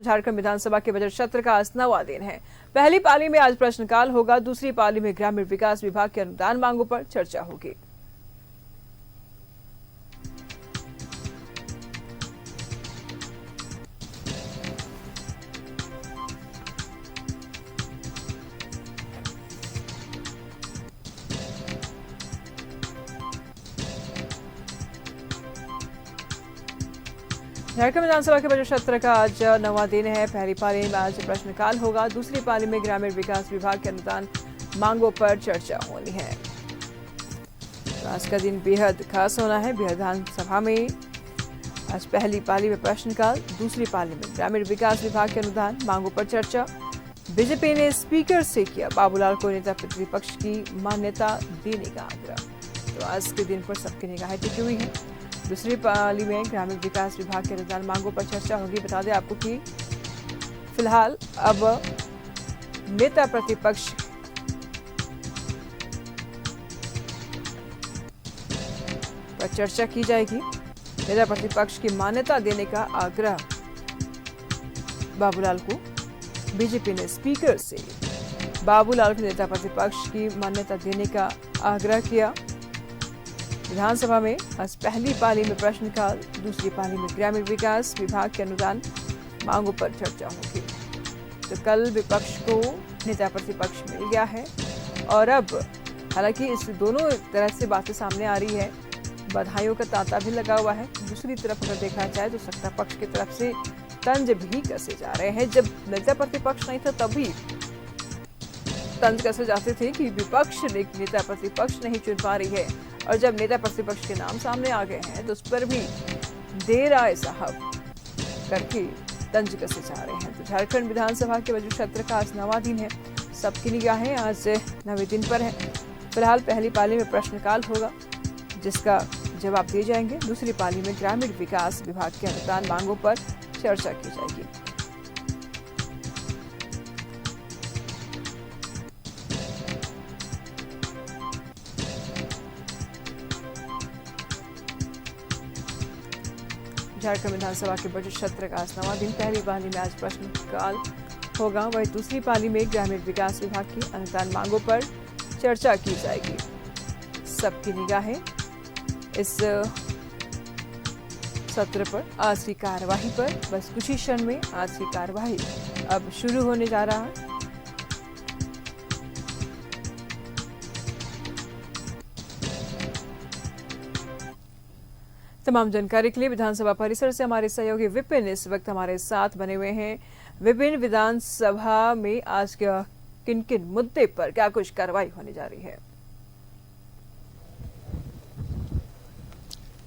झारखंड विधानसभा के बजट सत्र का आज 9वां दिन है। पहली पाली में आज प्रश्नकाल होगा, दूसरी पाली में ग्रामीण विकास विभाग के अनुदान मांगों पर चर्चा होगी। झारखंड विधानसभा के बजट सत्र का आज 9वां दिन है। पहली पाली में आज प्रश्नकाल होगा, दूसरी पाली में ग्रामीण विकास विभाग के अनुदान मांगों पर चर्चा होनी है। तो आज का दिन बेहद खास होना है। विधानसभा में आज पहली पाली में प्रश्नकाल, दूसरी पाली में ग्रामीण विकास विभाग के अनुदान मांगों पर चर्चा। बीजेपी ने स्पीकर से किया बाबूलाल को नेता प्रतिपक्ष की मान्यता देने का आग्रह। तो आज के दिन पर सबकी निगाहें टिकी हुई है। दूसरी पाली में ग्रामीण विकास विभाग के अनुदान मांगों पर चर्चा होगी। बता दें आपको कि फिलहाल अब नेता प्रतिपक्ष पर चर्चा की जाएगी। नेता प्रतिपक्ष की मान्यता देने का आग्रह बाबूलाल को। बीजेपी ने स्पीकर से बाबूलाल को नेता प्रतिपक्ष की मान्यता देने का आग्रह किया। विधानसभा में आज पहली पाली में प्रश्नकाल, दूसरी पाली में ग्रामीण विकास विभाग के अनुदान मांगों पर चर्चा होगी। तो कल विपक्ष को नेता प्रतिपक्ष मिल गया है और अब हालांकि इस दोनों तरह से बातें सामने आ रही है। बधाइयों का तांता भी लगा हुआ है। दूसरी तरफ अगर देखा जाए तो सत्ता पक्ष की तरफ से तंज भी कसे जा रहे हैं। जब नेता प्रतिपक्ष नहीं था तभी तंज कसे जाते थे कि विपक्ष नेता प्रतिपक्ष नहीं चुन पा रही है, और जब नेता प्रतिपक्ष के नाम सामने आ गए हैं तो उस पर भी देर आए साहब करके तंज कसे जा रहे हैं। तो झारखंड विधानसभा के बजट सत्र का आज 9वां दिन है। सबकी निगाहें आज 9वें दिन पर है। फिलहाल पहली पाली में प्रश्नकाल होगा, जिसका जवाब दिए जाएंगे। दूसरी पाली में ग्रामीण विकास विभाग के अनुदान मांगों पर चर्चा की जाएगी। झारखंड विधानसभा के बजट सत्र का आज 9वां दिन। पहली पाली में आज प्रश्नकाल होगा, वही दूसरी पाली में ग्रामीण विकास विभाग की अनुदान मांगों पर चर्चा की जाएगी। सबकी निगाहें इस सत्र पर, आज की कार्यवाही पर। बस कुछ ही क्षण में आज की कार्यवाही अब शुरू होने जा रहा है। तमाम जानकारी के लिए विधानसभा परिसर से हमारे सहयोगी विपिन इस वक्त हमारे साथ बने हुए हैं। विपिन, विधानसभा में आज किन किन मुद्दे पर क्या कुछ कार्रवाई होने जा रही है?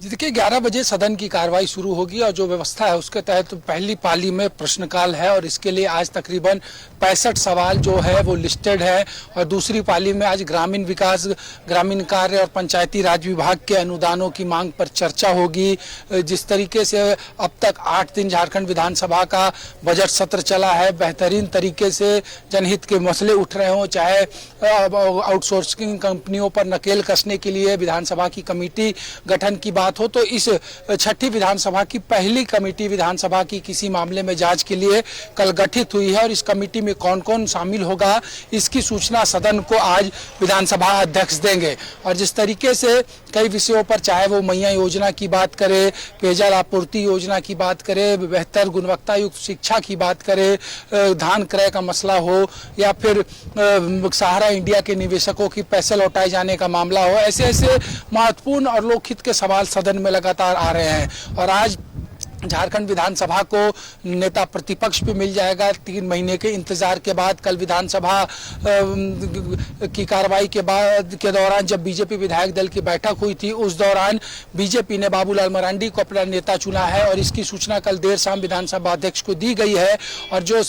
देखिए 11 बजे सदन की कार्रवाई शुरू होगी और जो व्यवस्था है उसके तहत पहली पाली में प्रश्नकाल है और इसके लिए आज तकरीबन 65 सवाल जो है वो लिस्टेड है। और दूसरी पाली में आज ग्रामीण विकास, ग्रामीण कार्य और पंचायती राज विभाग के अनुदानों की मांग पर चर्चा होगी। जिस तरीके से अब तक 8 दिन झारखंड विधानसभा का बजट सत्र चला है, बेहतरीन तरीके से जनहित के मसले उठ रहे हों, चाहे आउटसोर्सिंग कंपनियों पर नकेल कसने के लिए विधानसभा की कमेटी गठन की बात हो, तो इस छठी विधानसभा की पहली कमेटी विधानसभा की किसी मामले में जांच के लिए कल गठित हुई है। और इस कमेटी में कौन कौन शामिल होगा इसकी सूचना सदन को आज विधानसभा अध्यक्ष देंगे। और जिस तरीके से कई विषयों पर, चाहे वो मैया योजना की बात करे, पेयजल आपूर्ति योजना की बात करे, बेहतर गुणवत्ता युक्त शिक्षा की बात करे, धान क्रय का मसला हो, या फिर सहारा इंडिया के निवेशकों की पैसे लौटाए जाने का मामला हो, ऐसे ऐसे महत्वपूर्ण और लोकहित के सवाल सदन में लगातार आ रहे हैं। और आज झारखंड विधानसभा को नेता प्रतिपक्ष भी मिल जाएगा। 3 महीने के इंतजार के बाद कल विधानसभा की कार्रवाई के दौरान जब बीजेपी विधायक दल की बैठक हुई थी, उस दौरान बीजेपी ने बाबूलाल मरांडी को अपना नेता चुना है और इसकी सूचना कल देर शाम विधानसभा अध्यक्ष को दी गई है। और जो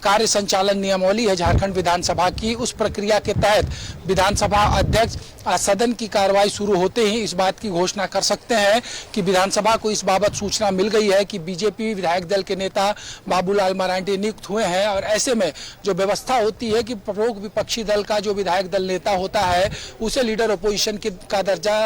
कार्य संचालन नियमावली है झारखंड विधानसभा की, उस प्रक्रिया के तहत विधानसभा अध्यक्ष सदन की कार्रवाई शुरू होते ही इस बात की घोषणा कर सकते हैं कि विधानसभा को इस बाबत सूचना मिल गई है है कि बीजेपी विधायक दल के नेता बाबूलाल मरांडी नियुक्त हुए हैं, और ऐसे में जो व्यवस्था होती है कि प्रमुख विपक्षी दल का जो विधायक दल नेता होता है उसे लीडर अपोजिशन का दर्जा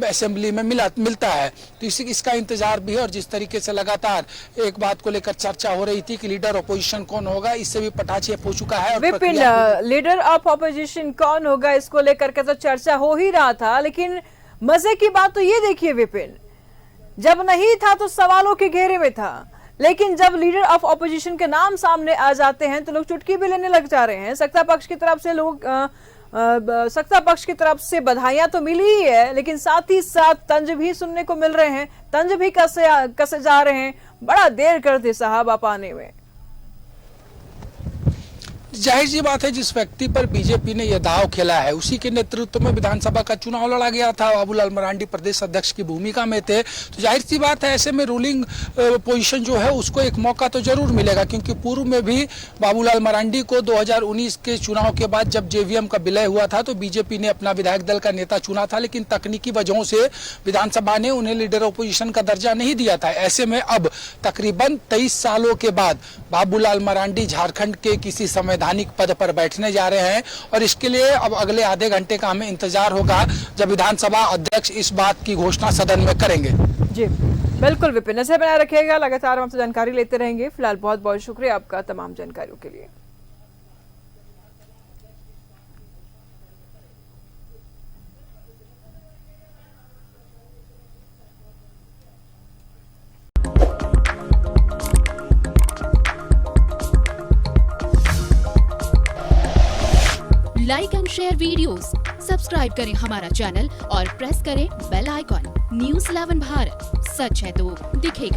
असेंबली में मिलता है। तो इसका इंतजार भी है, और जिस तरीके से लगातार एक बात को लेकर चर्चा हो रही थी कि लीडर अपोजिशन कौन होगा, इससे भी पटाक्षेप हो चुका है। विपिन, लीडर ऑफ ऑपोजिशन कौन होगा इसको लेकर के तो चर्चा हो ही रहा था, लेकिन मजे की बात तो ये देखिए विपिन, जब नहीं था तो सवालों के घेरे में था, लेकिन जब लीडर ऑफ ऑपोजिशन के नाम सामने आ जाते हैं तो लोग चुटकी भी लेने लग जा रहे हैं। सत्ता पक्ष की तरफ से सत्ता पक्ष की तरफ से बधाइयां तो मिली ही है, लेकिन साथ ही साथ तंज भी सुनने को मिल रहे हैं, तंज भी कसे जा रहे हैं। बड़ा देर करते साहब आप आने में। जाहिर सी बात है, जिस व्यक्ति पर बीजेपी ने यह दाव खेला है उसी के नेतृत्व में विधानसभा का चुनाव लड़ा गया था। बाबूलाल मरांडी प्रदेश अध्यक्ष की भूमिका में थे, तो जाहिर सी बात है ऐसे में रूलिंग पोजीशन जो है उसको एक मौका तो जरूर मिलेगा, क्योंकि पूर्व में भी बाबूलाल मरांडी को 2019 के चुनाव के बाद जब जेवीएम का विलय हुआ था तो बीजेपी ने अपना विधायक दल का नेता चुना था, लेकिन तकनीकी वजहों से विधानसभा ने उन्हें लीडर अपोजिशन का दर्जा नहीं दिया था। ऐसे में अब तकरीबन 23 सालों के बाद बाबूलाल मरांडी झारखंड के किसी संवैधानिक पद पर बैठने जा रहे हैं, और इसके लिए अब अगले आधे घंटे का हमें इंतजार होगा जब विधानसभा अध्यक्ष इस बात की घोषणा सदन में करेंगे। जी बिल्कुल विपिन, नजर बनाए रखिएगा, लगातार हमसे जानकारी लेते रहेंगे। फिलहाल बहुत बहुत शुक्रिया आपका तमाम जानकारियों के लिए। Like and share videos, subscribe करें हमारा चैनल और प्रेस करें बेल आइकॉन। न्यूज़ 11 भारत, सच है तो दिखेगा।